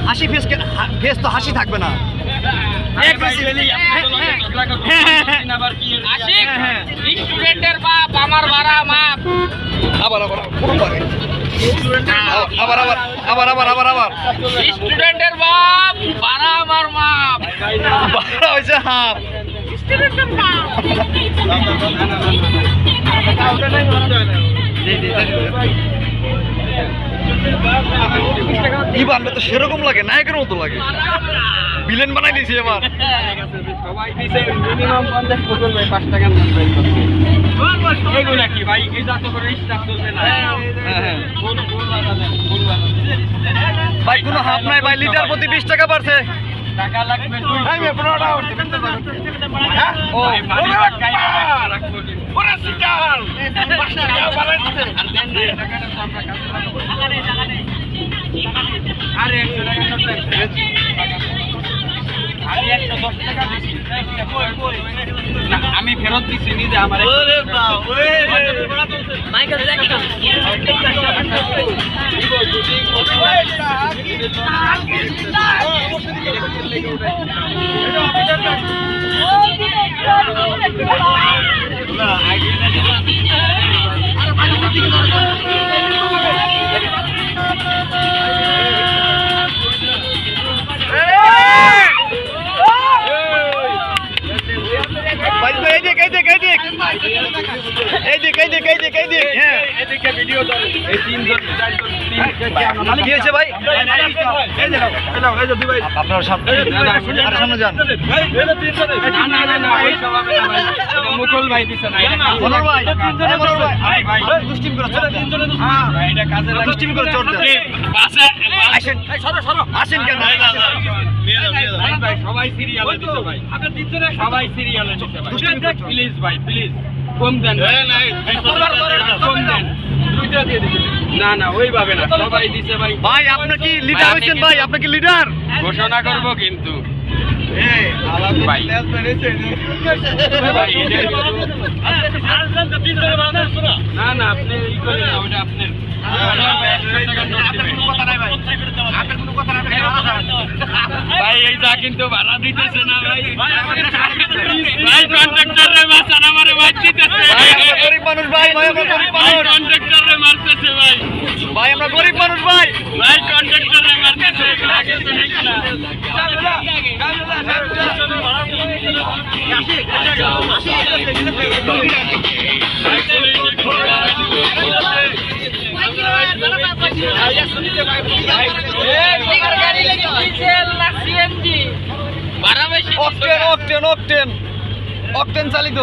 হাসি ফেস তো হাসি থাকবে না। স্টুডেন্টের বাপ আমার ভাড়া মাপ। আবার স্টুডেন্টের বাপ ভাড়া আমার মাপ। ভাড়া হয়েছে হাফ। কি বানবে তো সেরকম লাগে, নায়কের মতো লাগে, ভিলেন বানাই দিয়েছি এবার। সবাই দিছে মিনিমাম 50 বোতল ভাই 5 টাকা এগুলা কি ভাই এই যত করে স্টাফ চলবে না। ভাই কোনো হাফ নাই ভাই, লিটার প্রতি 20 টাকা বাড়ছে। টাকা লাগবে 2 টাকা 15 টাকা হচ্ছে হ্যাঁ ও রাখবো ওরে সিটাল 5 টাকা বাড়াচ্ছে আরে 100 টাকা আমি 110 টাকা দিছি না আমি ফেরত দিছি নিজে আমার। ওরে বাপ ওরে মাইকেল জ্যাকসন আপনার সামনে যান। মুকুল ভাই দিছে না আসেন কেন? সবাই সিরিয়ালে দিছে ভাই, সবাই সিরিয়ালে দিছে ভাই। প্লিজ ভাই প্লিজ কম দেন, কম দেন, দুইটা দিয়ে দিন। না না ওইভাবে না, সবাই দিছে ভাই। ভাই আপনার কি লিডার হয়েছেন? ভাই আপনি কি লিডার? ঘোষণা করবো কিন্তু না না আপনি ই করেন না, ওটা আপনার ভাই এই যা কিন্তু ভাড়া দিতেছে না ভাই। ভাই কন্ট্রাক্টরে মাছার আমারে মাছ দিতেছে। গরিব মানুষ ভাই, ভাই আমরা গরিব মানুষ। কন্ট্রাক্টরে মারতেছে ভাই, ভাই আমরা গরিব মানুষ ভাই। ভাই কন্ট্রাক্টরে মারতেছে। আগে তো ঠিক না অকটেন চালিত